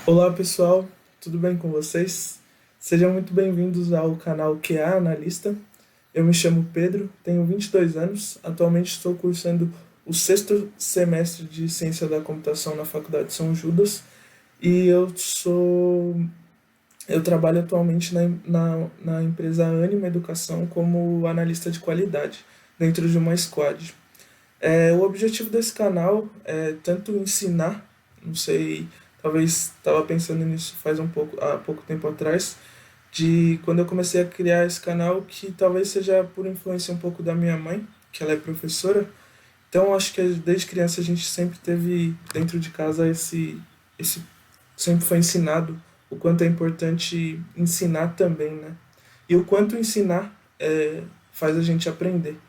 Olá pessoal, tudo bem com vocês? Sejam muito bem-vindos ao canal QA Analista. Eu me chamo Pedro, tenho 22 anos, atualmente estou cursando o sexto semestre de Ciência da Computação na Faculdade São Judas e eu trabalho atualmente na empresa Anima Educação como analista de qualidade dentro de uma squad. O objetivo desse canal é tanto ensinar, não sei, talvez estava pensando nisso há pouco tempo atrás, de quando eu comecei a criar esse canal, que talvez seja por influência um pouco da minha mãe, que ela é professora. Então acho que desde criança a gente sempre teve dentro de casa esse sempre foi ensinado o quanto é importante ensinar também, né? E o quanto ensinar faz a gente aprender.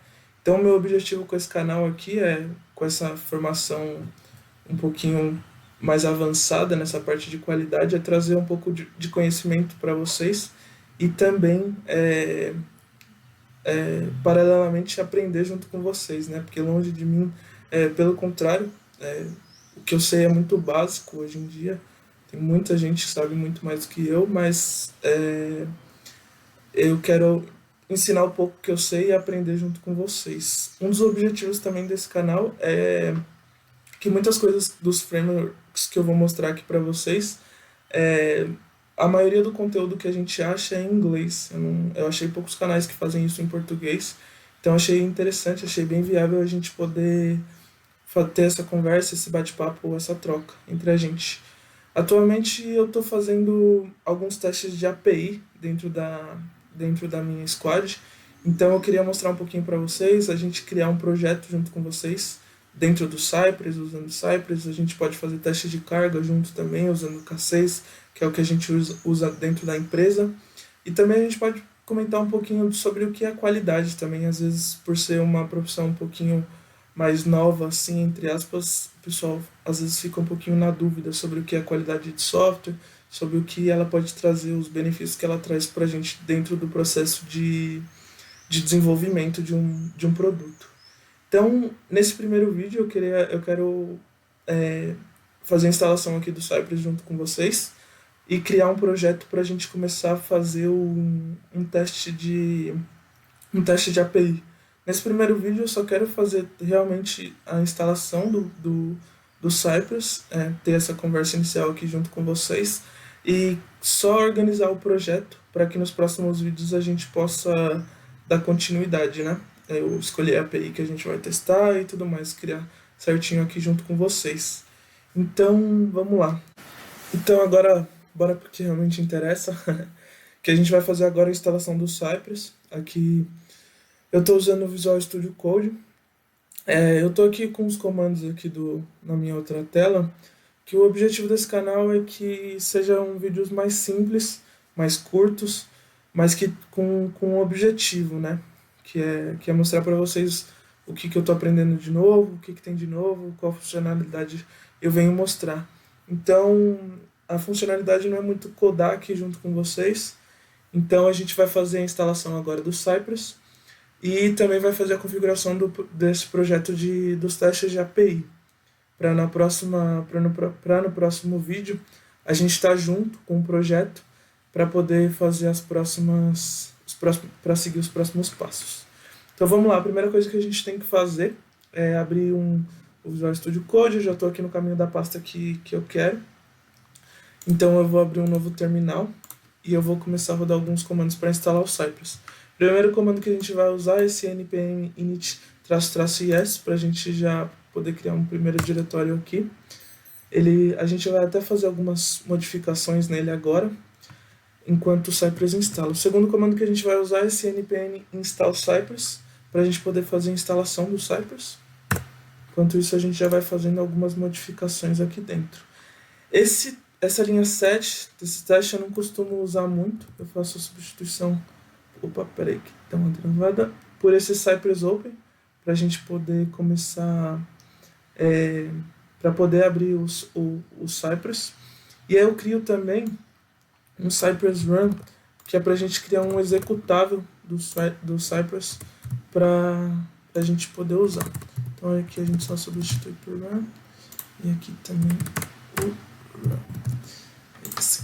Então, meu objetivo com esse canal aqui com essa formação um pouquinho mais avançada nessa parte de qualidade, é trazer um pouco de conhecimento para vocês e também, paralelamente, aprender junto com vocês, né? Porque longe de mim, pelo contrário, o que eu sei é muito básico hoje em dia. Tem muita gente que sabe muito mais do que eu, mas eu quero ensinar um pouco que eu sei e aprender junto com vocês. Um dos objetivos também desse canal é que muitas coisas dos frameworks que eu vou mostrar aqui para vocês, é, a maioria do conteúdo que a gente acha é em inglês. Eu achei poucos canais que fazem isso em português, então achei interessante, achei bem viável a gente poder ter essa conversa, esse bate-papo, essa troca entre a gente. Atualmente eu estou fazendo alguns testes de API dentro da minha squad, então eu queria mostrar um pouquinho para vocês, a gente criar um projeto junto com vocês dentro do Cypress, usando Cypress, a gente pode fazer testes de carga junto também, usando o K6, que é o que a gente usa dentro da empresa, e também a gente pode comentar um pouquinho sobre o que é qualidade também, às vezes por ser uma profissão um pouquinho mais nova, assim, entre aspas, o pessoal às vezes fica um pouquinho na dúvida sobre o que é a qualidade de software, sobre o que ela pode trazer, os benefícios que ela traz para a gente dentro do processo de desenvolvimento de um produto. Então, nesse primeiro vídeo, eu quero fazer a instalação aqui do Cypress junto com vocês e criar um projeto para a gente começar a fazer um teste de API. Nesse primeiro vídeo eu só quero fazer realmente a instalação do Cypress, ter essa conversa inicial aqui junto com vocês e só organizar o projeto para que nos próximos vídeos a gente possa dar continuidade, né? Eu escolher a API que a gente vai testar e tudo mais, criar certinho aqui junto com vocês. Então, vamos lá. Então agora, bora porque realmente interessa, que a gente vai fazer agora a instalação do Cypress. Aqui eu estou usando o Visual Studio Code. Eu estou aqui com os comandos aqui na minha outra tela, que o objetivo desse canal é que sejam vídeos mais simples, mais curtos, mas que com um objetivo, né? Que é mostrar para vocês que eu estou aprendendo de novo, que tem de novo, qual funcionalidade eu venho mostrar. Então, a funcionalidade não é muito codar aqui junto com vocês, então a gente vai fazer a instalação agora do Cypress e também vai fazer a configuração desse projeto dos testes de API. Para no próximo vídeo a gente estar junto com o projeto para poder fazer para seguir os próximos passos. Então vamos lá, a primeira coisa que a gente tem que fazer é abrir o Visual Studio Code. Eu já estou aqui no caminho da pasta que eu quero. Então eu vou abrir um novo terminal e eu vou começar a rodar alguns comandos para instalar o Cypress. O primeiro comando que a gente vai usar é esse npm init-is para a gente já poder criar um primeiro diretório aqui. A gente vai até fazer algumas modificações nele agora, enquanto o Cypress instala. O segundo comando que a gente vai usar é esse npm install Cypress para a gente poder fazer a instalação do Cypress. Enquanto isso, a gente já vai fazendo algumas modificações aqui dentro. Essa linha 7 desse teste eu não costumo usar muito. Eu faço a substituição. Opa, peraí, que dá uma travada. Por esse Cypress Open, para a gente poder começar. Para poder abrir o Cypress. E aí eu crio também um Cypress Run, que é para a gente criar um executável do Cypress para a gente poder usar. Então aqui a gente só substitui por Run. E aqui também o Run.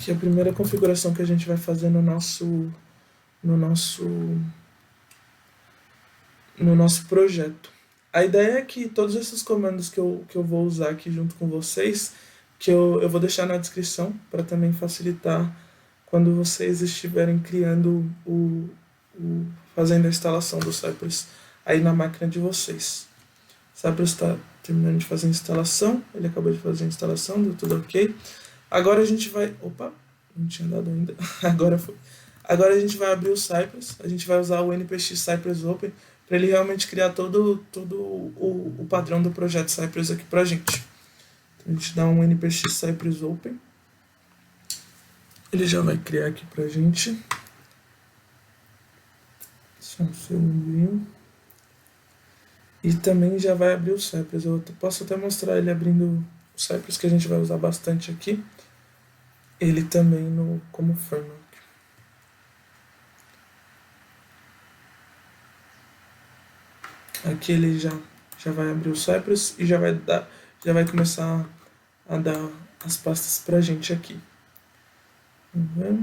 aqui a primeira configuração que a gente vai fazer no nosso, no nosso projeto. A ideia é que todos esses comandos que eu vou usar aqui junto com vocês, que eu vou deixar na descrição para também facilitar quando vocês estiverem criando fazendo a instalação do Cypress aí na máquina de vocês. O Cypress está terminando de fazer a instalação, ele acabou de fazer a instalação, deu tudo ok. Agora a gente vai... Opa, não tinha dado ainda. Agora foi. Agora a gente vai abrir o Cypress, a gente vai usar o npx Cypress Open para ele realmente criar todo o padrão do projeto Cypress aqui para a gente. Então a gente dá um npx Cypress Open. Ele já vai criar aqui para a gente. Só um segundinho. E também já vai abrir o Cypress. Eu posso até mostrar ele abrindo o Cypress, que a gente vai usar bastante aqui. Ele também como framework. Aqui ele já vai abrir o Cypress e já vai começar a dar as pastas pra gente aqui. Vamos ver.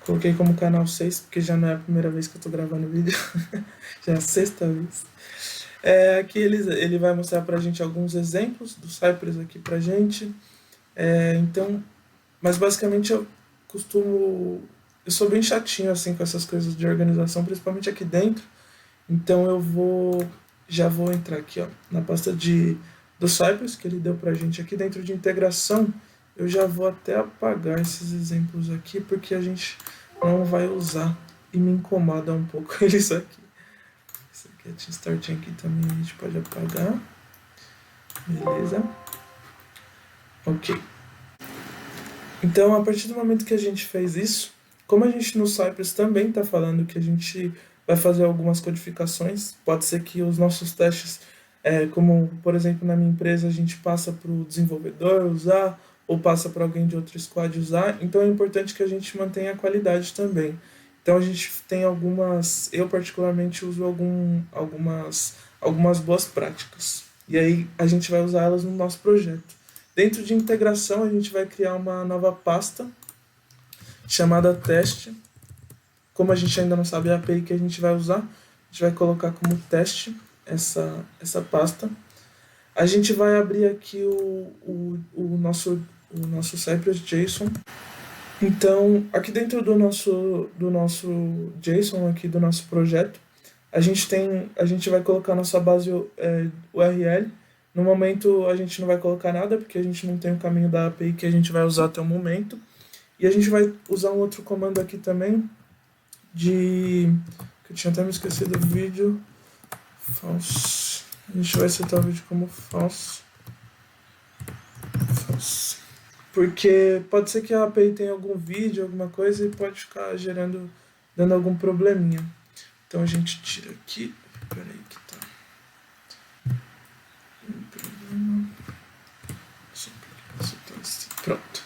Coloquei como canal 6, porque já não é a primeira vez que eu tô gravando vídeo. Já é a sexta vez. Aqui ele vai mostrar pra gente alguns exemplos do Cypress aqui pra gente. Então, mas basicamente eu sou bem chatinho assim com essas coisas de organização, principalmente aqui dentro. Então já vou entrar aqui, ó, na pasta do Cypress que ele deu pra gente aqui dentro de integração. Eu já vou até apagar esses exemplos aqui porque a gente não vai usar e me incomoda um pouco isso aqui. Isso aqui é Team Starting aqui também, a gente pode apagar. Beleza. Ok. Então, a partir do momento que a gente fez isso, como a gente no Cypress também está falando que a gente vai fazer algumas codificações, pode ser que os nossos testes, como por exemplo na minha empresa, a gente passa para o desenvolvedor usar, ou passa para alguém de outro squad usar, então é importante que a gente mantenha a qualidade também. Então a gente tem eu particularmente uso algumas boas práticas, e aí a gente vai usar elas no nosso projeto. Dentro de integração a gente vai criar uma nova pasta chamada teste. Como a gente ainda não sabe a API que a gente vai usar, a gente vai colocar como teste essa pasta. A gente vai abrir aqui o nosso Cypress JSON. Então, aqui dentro do nosso JSON, aqui do nosso projeto, a gente vai colocar nossa base URL. No momento, a gente não vai colocar nada, porque a gente não tem o caminho da API que a gente vai usar até o momento. E a gente vai usar um outro comando aqui também, que eu tinha até me esquecido do vídeo, false. A gente vai setar o vídeo como false. Porque pode ser que a API tenha algum vídeo, alguma coisa, e pode ficar dando algum probleminha. Então a gente tira aqui. Peraí que tá. Pronto.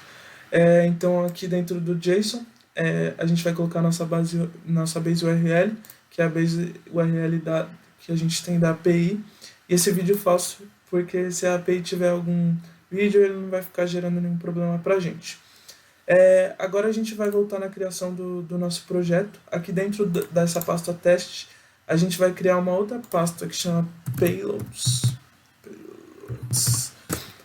Então aqui dentro do JSON, a gente vai colocar nossa base URL, que é a base URL que a gente tem da API, e esse vídeo falso, porque se a API tiver algum vídeo, ele não vai ficar gerando nenhum problema pra gente. Agora a gente vai voltar na criação do nosso projeto. Aqui dentro dessa pasta teste, a gente vai criar uma outra pasta que chama Payloads.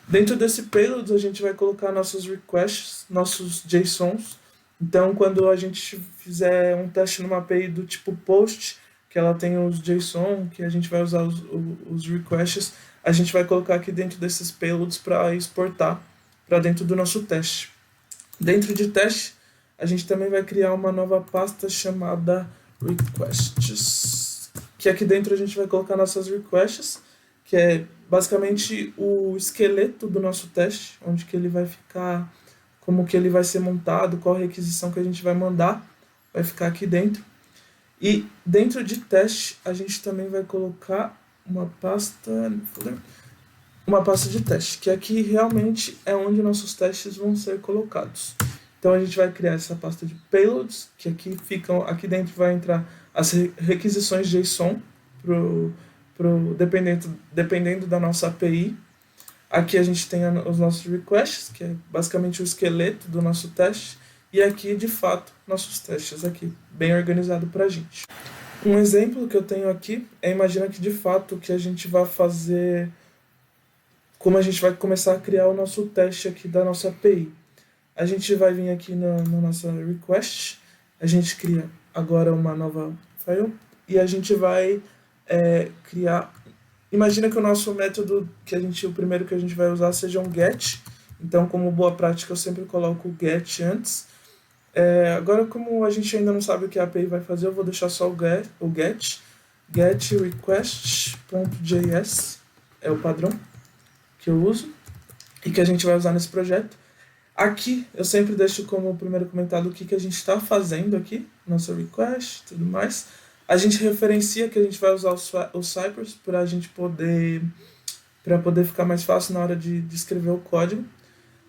Dentro desse Payloads, a gente vai colocar nossos requests, nossos JSONs. Então, quando a gente fizer um teste numa API do tipo POST, que ela tem os JSON, que a gente vai usar os requests, a gente vai colocar aqui dentro desses payloads para exportar para dentro do nosso teste. Dentro de teste, a gente também vai criar uma nova pasta chamada requests, que aqui dentro a gente vai colocar nossas requests, que é basicamente o esqueleto do nosso teste, onde que ele vai ficar, como que ele vai ser montado, qual a requisição que a gente vai mandar, vai ficar aqui dentro. E dentro de teste, a gente também vai colocar uma pasta de teste, que aqui realmente é onde nossos testes vão ser colocados. Então a gente vai criar essa pasta de payloads, que aqui dentro vai entrar as requisições JSON dependendo da nossa API. Aqui a gente tem os nossos requests, que é basicamente o esqueleto do nosso teste, e aqui, de fato, nossos testes aqui, bem organizado para a gente. Um exemplo que eu tenho aqui é, imagina que de fato que a gente vai fazer, como a gente vai começar a criar o nosso teste aqui da nossa API. A gente vai vir aqui na nossa request, a gente cria agora uma nova file e a gente vai criar. Imagina que o nosso método, o primeiro que a gente vai usar seja um get. Então, como boa prática, eu sempre coloco o get antes. Agora, como a gente ainda não sabe o que a API vai fazer, eu vou deixar só o get request.js, é o padrão que eu uso e que a gente vai usar nesse projeto. Aqui eu sempre deixo como primeiro comentário o que a gente está fazendo aqui, nossa request e tudo mais. A gente referencia que a gente vai usar o Cypress para a gente poder ficar mais fácil na hora de escrever o código.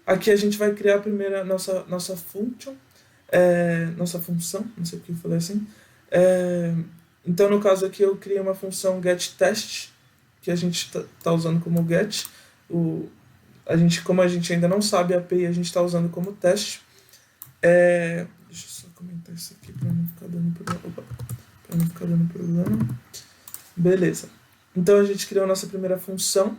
Aqui a gente vai criar a primeira nossa function, nossa função, não sei porque eu falei assim. Então no caso aqui eu criei uma função getTest, que a gente tá usando como get. Como a gente ainda não sabe a API, a gente está usando como teste. Deixa eu só comentar isso aqui para não ficar dando problema. Beleza. Então a gente criou a nossa primeira função.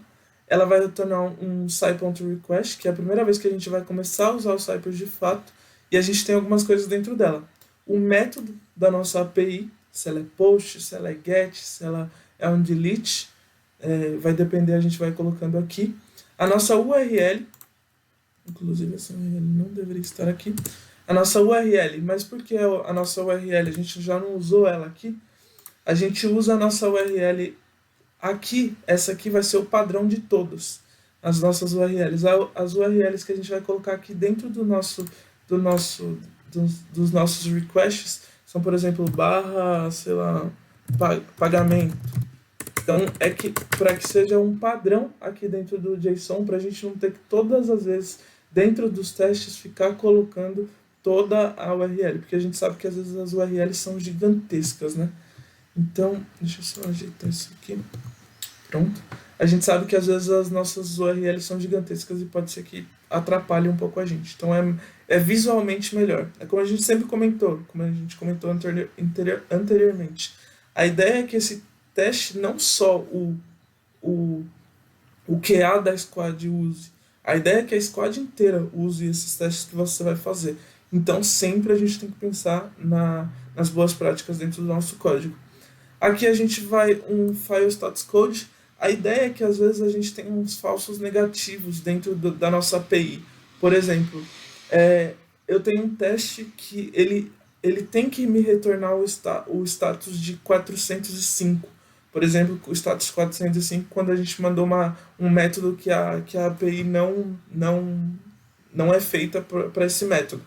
Ela vai retornar um Sci.request, que é a primeira vez que a gente vai começar a usar o Cypress de fato. E a gente tem algumas coisas dentro dela. O método da nossa API, se ela é post, se ela é get, se ela é um delete, vai depender, a gente vai colocando aqui. A nossa URL, inclusive essa URL não deveria estar aqui. A nossa URL, mas por que a nossa URL? A gente já não usou ela aqui. A gente usa a nossa URL aqui. Essa aqui vai ser o padrão de todas as nossas URLs. As URLs que a gente vai colocar aqui dentro dos nossos requests são, por exemplo, barra, sei lá, pagamento. Então, para que seja um padrão aqui dentro do JSON, para a gente não ter que todas as vezes, dentro dos testes, ficar colocando toda a URL, porque a gente sabe que às vezes as URLs são gigantescas, né? Então, deixa eu só ajeitar isso aqui. Pronto. A gente sabe que às vezes as nossas URLs são gigantescas e pode ser que atrapalhe um pouco a gente. Então, é visualmente melhor. É como a gente sempre comentou, como a gente comentou anteriormente. A ideia é que esse teste não só o QA da squad use. A ideia é que a squad inteira use esses testes que você vai fazer. Então, sempre a gente tem que pensar nas boas práticas dentro do nosso código. Aqui a gente vai um file status code. A ideia é que às vezes a gente tem uns falsos negativos dentro da nossa API. Por exemplo, eu tenho um teste que ele tem que me retornar o status de 405. Por exemplo, o status 405, quando a gente mandou um método que a API não é feita para esse método.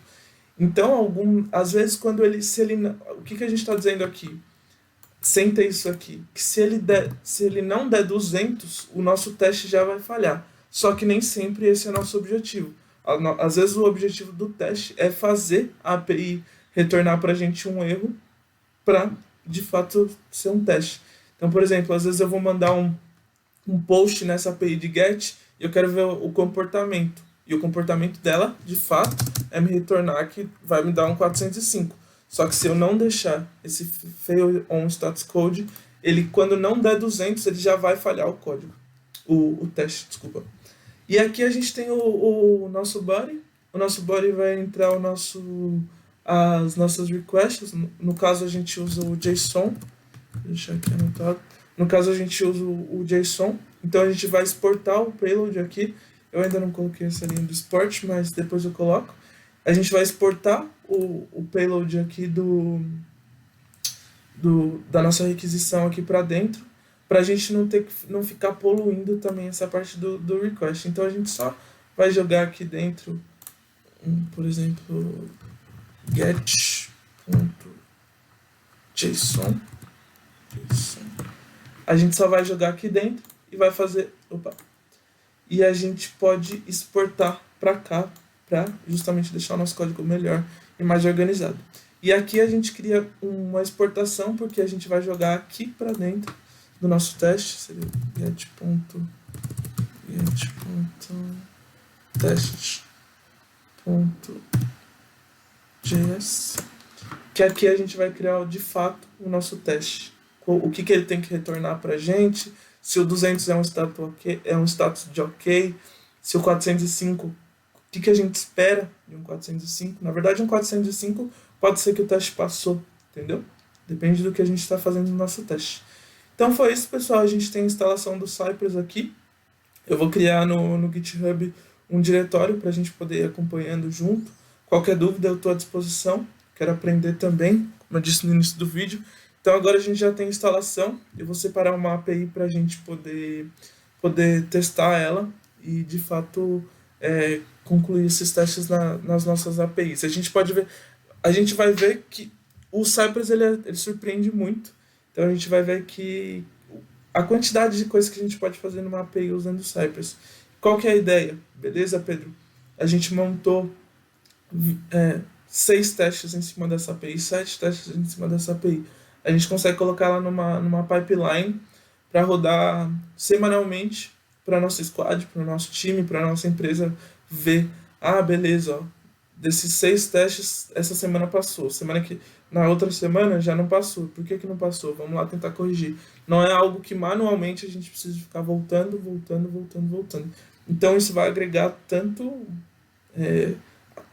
Então, às vezes, o que a gente está dizendo aqui? Sem ter isso aqui. Que se ele não der 200, o nosso teste já vai falhar. Só que nem sempre esse é o nosso objetivo. Às vezes, o objetivo do teste é fazer a API retornar para a gente um erro para, de fato, ser um teste. Então, por exemplo, às vezes eu vou mandar um post nessa API de get e eu quero ver o comportamento. E o comportamento dela, de fato, é me retornar que vai me dar um 405. Só que se eu não deixar esse fail on status code, ele, quando não der 200, ele já vai falhar o código. O teste, desculpa. E aqui a gente tem o nosso body. O nosso body vai entrar as nossas requests. No caso, a gente usa o JSON. Vou deixar aqui anotado. No caso, a gente usa o JSON. Então, a gente vai exportar o payload aqui. Eu ainda não coloquei essa linha do export, mas depois eu coloco. A gente vai exportar o payload aqui da nossa requisição aqui para dentro, para a gente não ficar poluindo também essa parte do request. Então, a gente só vai jogar aqui dentro, por exemplo, get.json. A gente só vai jogar aqui dentro e vai fazer... E a gente pode exportar para cá, para justamente deixar o nosso código melhor e mais organizado. E aqui a gente cria uma exportação, porque a gente vai jogar aqui para dentro do nosso teste, seria get.test.js, que aqui a gente vai criar de fato o nosso teste. O que ele tem que retornar para a gente, se o 200 é um status, okay, é um status de ok, se o 405, o que a gente espera de um 405. Na verdade, um 405 pode ser que o teste passou, entendeu? Depende do que a gente está fazendo no nosso teste. Então foi isso, pessoal. A gente tem a instalação do Cypress aqui. Eu vou criar no GitHub um diretório para a gente poder ir acompanhando junto. Qualquer dúvida eu estou à disposição. Quero aprender também, como eu disse no início do vídeo. Então agora a gente já tem a instalação. Eu vou separar uma API para a gente poder testar ela e de fato concluir esses testes nas nossas APIs. A gente vai ver que o Cypress ele surpreende muito. Então a gente vai ver que a quantidade de coisas que a gente pode fazer numa API usando o Cypress. Qual que é a ideia? Beleza, Pedro? A gente montou 6 testes em cima dessa API, 7 testes em cima dessa API. A gente consegue colocar ela numa pipeline para rodar semanalmente para a nossa squad, para o nosso time, para a nossa empresa ver, beleza, ó, desses 6 testes, essa semana passou. Na outra semana já não passou. Por que não passou? Vamos lá tentar corrigir. Não é algo que manualmente a gente precisa ficar voltando. Então isso vai agregar tanto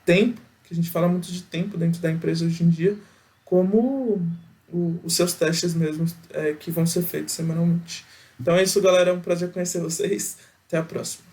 tempo, que a gente fala muito de tempo dentro da empresa hoje em dia, como os seus testes mesmo que vão ser feitos semanalmente. Então é isso, galera. É um prazer conhecer vocês. Até a próxima.